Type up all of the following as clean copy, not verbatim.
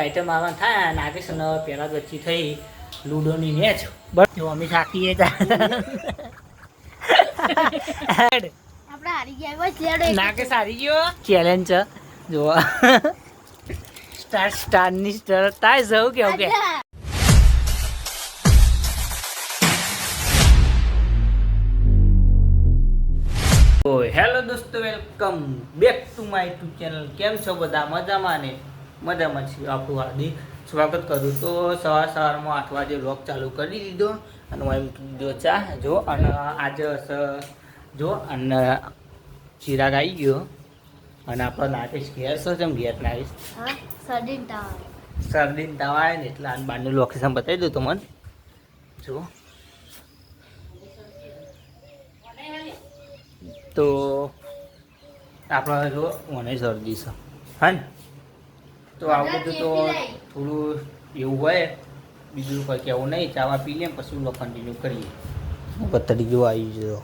Item આવવાનું થાય નાગેશ અને પહેલા વચ્ચે થઈ લૂડોની મેચ બસ જો અમે થાકીએ નાગેશ હારી ગયો ચેલેન્જ જો સ્ટારની સ્ટાર તાય જવું કેવું કે હેલો દોસ્તો, welcome back to my YouTube channel. કેમ છો બધા? મજામાં ને? મજામાં છીએ. આપણું હાર્દિક સ્વાગત કરું. તો સવારમાં 8 વાગે વ્લોગ ચાલુ કરી દીધો અને હું એમ કીધો ચા જો અને આજે જો અને ચિરાગ આવી ગયો અને આપણો નાગેશ ઘેર છે જેમ ઘેર નાગેશ શરદીન તાવ આવે ને એટલે આને બહારનું લોકેશન બતાવી દઉં તો મને જો. તો આપણે જો મને શરદી છે હા ને, તો આવું બધું તો થોડું એવું હોય, બીજું કંઈ કહેવું નહીં. ચાવા પી લઈએ પછી લોકો કન્ટિન્યુ કરીએ. પતરી જો આવી ગયો.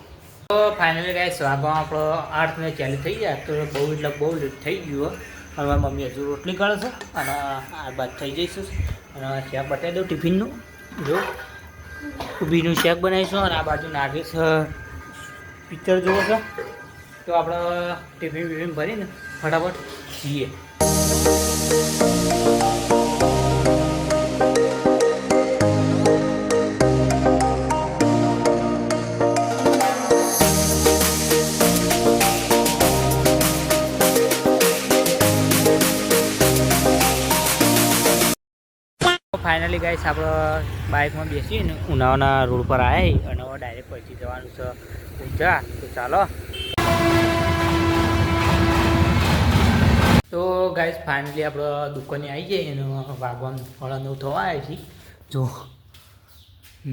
તો ફાઇનલી ગાઈસ વાગવામાં આપણો 8 ને ચાલુ થઈ જાય તો બહુ એટલે બહુ લેટ થઈ ગયું. અને મારી મમ્મી હજુ રોટલી કરે છે અને આ બાદ થઈ જઈશું અને શેક બતાવી દઉં ટિફિનનું. જો ઊભીનું શેક બનાવીશું અને આ બાજુ નાગેશ પિક્ચર જોવો છો. તો આપણે ટિફિન વિફિન ભરીને ફટાફટ જઈએ. ફાઇનલી ગાઈસ આપણે બાઇકમાં બેસીને ઉનાળાના રોડ પર આવી અને ડાયરેક્ટ પહોંચી જવાનું છે ઊંઝા. તો ચાલો. તો ગાઈસ ફાઇનલી આપણે દુકાને આવી જઈએ અને વાગવાનું 9:30 થવા આવે છે. જો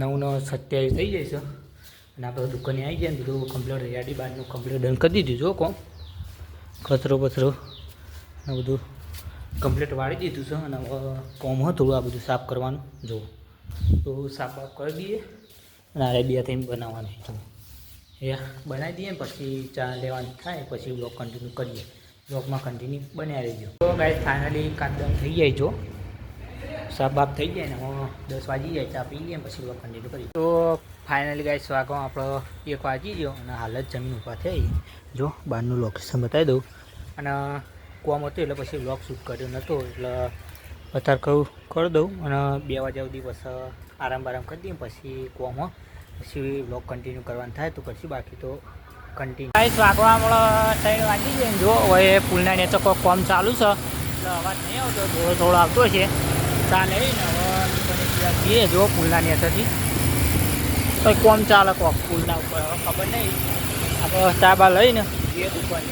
9:27 થઈ જાય છે અને આપણે દુકાને આવી જઈએ ને બધું કમ્પ્લીટ રેડી બારનું કમ્પ્લીટ ડન કરી દીધું. જો કોમ કચરો બચરો ને બધું કમ્પ્લીટ વાળી દીધું છે અને કોમ હતું આ બધું સાફ કરવાનું. જો તો સાફ કરી દઈએ અને આ બે થઈને બનાવવાની. જો એ બનાવી દઈએ પછી ચા લેવાની થાય પછી બ્લોગ કન્ટિન્યુ કરીએ. બ્લોગમાં કન્ટિન્યુ બન્યા રહેજો. તો ગાઈસ ફાઇનલી કાદમ થઈ જાય. જો સાફ બાફ થઈ જાય ને 10 વાગી જાય, ચા પી લઈએ પછી બ્લોગ કન્ટિન્યુ કરીએ. તો ફાઇનલી ગાઈસ વાગવામાં આપણો 1 વાગી ગયો અને હાલ જ જમીન ઊભા થઈ. જો બહારનું લોકેશન બતાવી દઉં અને કોમ હતું એટલે પછી બ્લોગ શૂટ કર્યો નહોતો એટલે અત્યારે કહું કરી દઉં અને 2 વાગ્યા સુધી બસ આરામ કરી દઈએ પછી કોમ પછી બ્લોગ કન્ટિન્યુ કરવાનું થાય તો પછી બાકી તો કન્ટિન્યુ. ગાઈસ વાગવા આપણો 3 વાગી જાય ને જો હવે પુલના નીચે કોઈ કોમ ચાલુ છે એટલે અવાજ નહીં આવતો, થોડો આવતો છે. ચા લઈને હવે જઈએ જો પુલના નીચેથી તો કોમ ચાલે કોક પુલના ઉપર હવે ખબર નહીં. આપણે ચા બા લઈને જઈએ દુકાને.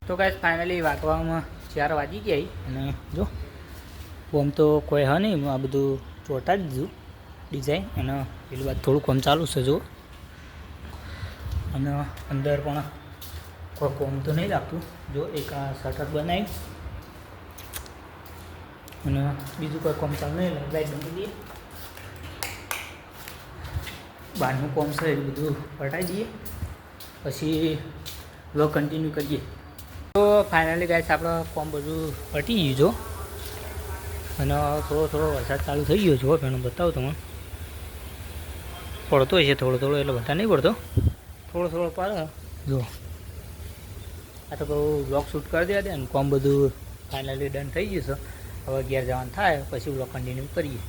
તો ગાઈસ ફાઇનલી વાગવામાં 4 વાગી ગયા અને જો કોમ તો કોઈ હા નહીં, આ બધું ચોંટાડી દીધું ડિઝાઇન અને પેલી વાત થોડું કોમ ચાલુ છે. જો અને અંદર પણ કોઈ કોમ તો નહીં લાગતું. જો એક આ શટર બનાવી અને બીજું કોઈ કોમ ચાલુ નહીં, લાઈટ બંધ દઈએ. બહારનું કોમ છે એ બધું પટાવી દઈએ પછી બ્લોગ કન્ટિન્યુ કરીએ. તો ફાઇનલી ગાઈસ આપણે કોમ બધું પટી ગયું. જો અને થોડો વરસાદ ચાલુ થઈ ગયો. જો પેલું બતાવું તમને પડતો છે થોડો એટલે બધા નહીં પડતો, થોડો પડે. જો આ તો કહું બ્લોગ શૂટ કરી દે ને કોમ બધું ફાઇનલી ડન થઈ ગયું છે. હવે ઘેર જવાનું થાય પછી બ્લોગ કન્ટિન્યુ કરીએ.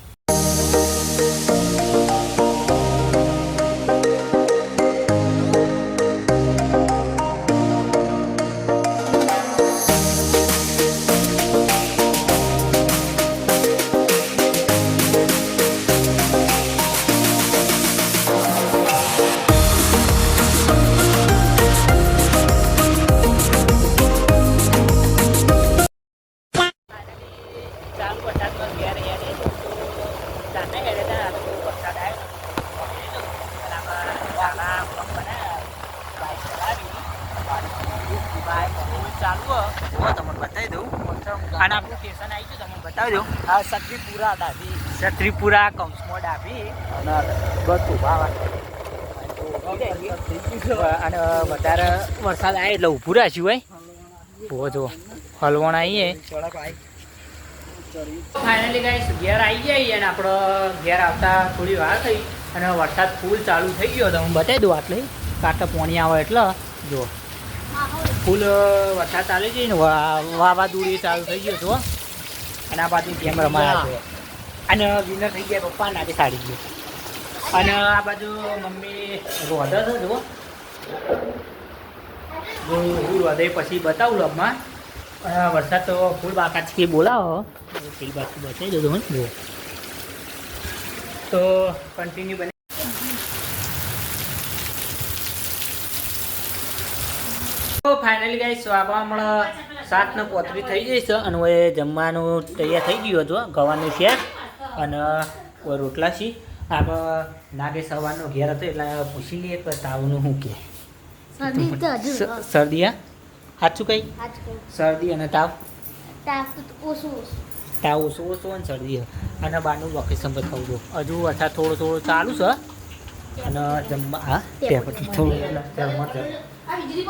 અને આપણું સ્ટેશન આવી ગયું તમને બતાવજો. હા, સત્રીપુરા કૌંસમાં ડાબી અને બસ ઉભા અને વધારે વરસાદ આવે એટલે ઊભું રાખ્યું હોય જો હલવણ આવીએ ફાઇનલી ગાઈસ ઘેર આવી જઈએ અને આપણો ઘેર આવતા થોડી વાર થઈ અને વરસાદ ફૂલ ચાલુ થઈ ગયો તો હું બતાવી દઉં આટલે કાંટા પોણી આવે એટલે જો ફૂલ વરસાદ ચાલી જઈએ ને વાવાઝોડું ચાલુ થઈ ગયો જો અને આ બાજુ ગેમ રમાયા છે અને વિનર થઈ ગયા પપ્પા નાખે સાડી ગયો અને આ બાજુ મમ્મી હૃદય છે જો હું હૃદય પછી બતાવું લગમાં વરસાદ તો ફૂલ બાકાચકી બોલાવો પેલી બાજુ બતાવી દો તમે જો તો કન્ટિન્યુ બને તો ફાઇનલી ગાઈસ હમણાં 7:35 થઈ જઈશ અને હવે જમવાનું તૈયાર થઈ ગયું હતું ગવાનું શેક અને રોટલા છી આપણે નાગે સવારનો ઘેર હતો એટલે પૂછી લઈએ કે તાવનું શું કે શરદી હા સાચું કઈ શરદી અને તાવ ઓછું અને શરદી અને બહારનું લોકેશન પર થવું દો હજુ વરસાદ થોડો ચાલુ છે અને જમવા હા ત્યાં પછી થોડું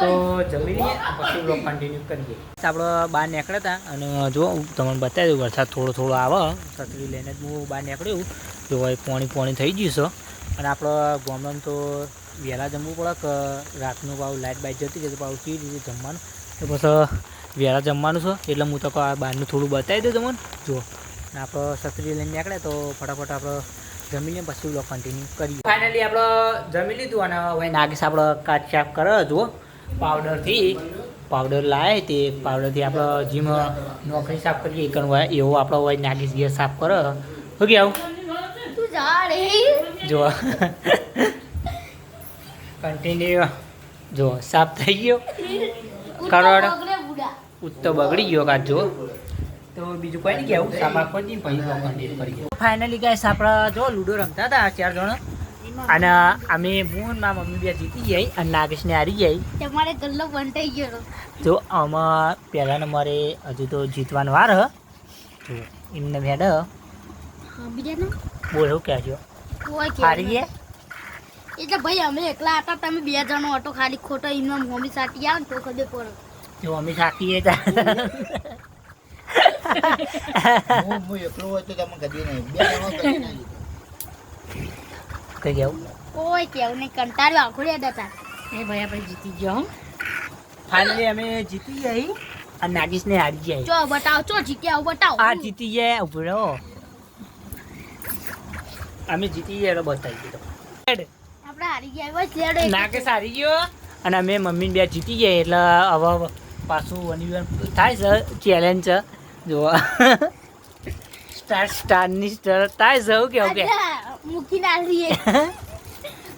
તો જમી લઈએ પછી બ્લોગ કન્ટિન્યુ કરીએ આપણે બહાર નીકળ્યા હતા અને જો તમને બતાવી દઉં વરસાદ થોડો આવે છત્રી લઈને જ હું બહાર નીકળ્યું જો હવે પોણી થઈ ગયું છે અને આપણે ગામડામાં તો વહેલા જમવું પડે કે રાતનું ભાવ લાઇટ બાઇટ જતી રહે તો ભાવ કેવી રીતે જમવાનું તો પછી વહેલા જમવાનું છે એટલે હું તો બહારનું થોડું બતાવી દઉં તમને જો અને આપણે છત્રી લઈને નીકળ્યા તો ફટાફટ આપણે જમી લઈએ પછી બ્લોગ કન્ટિન્યુ કરીએ ફાઇનલી આપણે જમી લીધું અને હવે નાગેશ આપણે કાચ સાફ કરે જુઓ પાવડર લાવે તે પાવડરથી આપણે જીમ નોકરી સાફ કરીએ એવો આપણો હોય નાગેશ ગેસ સાફ કરે શું કે આવું જો કન્ટિન્યુ જો સાફ થઈ ગયો કરોડ ઉત્તો બગડી ગયો કાચ જો તો બીજું કોઈ નહીં કેવું સાફ આપી પછી કન્ટિન્યુ કરીએ ફાઇનલી ગાઈસ આપણે જો લૂડો રમતા હતા 4 જણા અને અમે હું મારા મમ્મી બે જીતી જાય અને નાગેશને હારી જાય તમારે ગલ્લો બંધ થઈ ગયો જો આમાં પહેલા નંબરે હજુ તો જીતવાનો વાર હ જો એમને ભેડ બોલો કહેજો હારી ગયા એટલે ભાઈ અમે એકલા હતા તમે 2 જણો હતો ખાલી ખોટો એમનો મમ્મી સાટી આવે તો ખબર પડે જો મમ્મી સાટીએ હું એકલો હોય તો તમે કદી નહીં 2 જણો કદી નહીં કઈ જાવ કોઈ કેવું નહીં કંટાળ્યો આખોડ્યા હતા એ ભાઈ આપણે જીતી ગયો ફાઇનલી અમે જીતી ગઈ અને નાગેશને હારી જાય ચો બતાવો ચો જીત્યા બતાવો આ જીતી જાય ઉભો રહો અમે જીતી ગયા એટલે બતાવી દીધો આપણે હારી ગયા બસ લેડો નાગેશ હારી ગયો અને અમે મમ્મી બે જીતી ગયા એટલે હવે પાછું અનિવાર્ય થાય છે ચેલેન્જ છે જો સ્ટારની સ્ટાર થાય છે કેવું કે મૂકીને આલી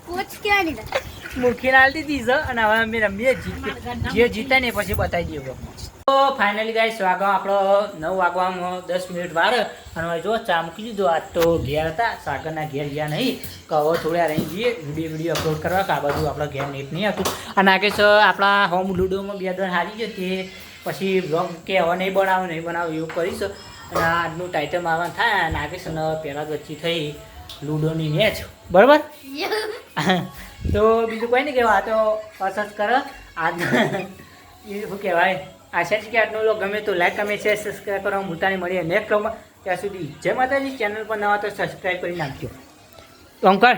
કોચ ક્યાં નહીં મૂકીને આલી દીધી છે અને હવે અમે રમીએ જે જીતા ને પછી બતાવી દઈએ તો ફાઇનલી ગાઈસ વાગવા આપણો 9 વાગવામાં 10 મિનિટ વાર અને હવે જો ચા મૂકી દીધો આજ તો ઘેર હતા સાગરના ઘેર ગયા નહીં કે હવે થોડા રહી જઈએ વિડીયો અપલોડ કરવા કે આ બધું આપણા ઘેર નેટ નહીં હતું અને નાગેશ આપણા હોમ લૂડોમાં 2 દણ હારી ગયો તે પછી બ્લોગ કે હવે નહીં બનાવો એવું કરીશ અને આજનું ટાઇટલ આવવાનું થાય નાગેશ અને પહેલાં વચ્ચે થઈ લૂડોની મેચ બરાબર તો બીજું કોઈ નહીં કહેવા તો પસંદ કરો આજ એ શું કહેવાય આશા છે કે આજનો લોક ગમે તો લાઈક કમેન્ટ શેર સબસ્ક્રાઈબ કરવા ભૂલતા નહીં મળીએ નેક્સ્ટ વ્લોગમાં ત્યાં સુધી જય માતાજી ચેનલ પર નવા તો સબસ્ક્રાઈબ કરી નાખજો ઓમકાર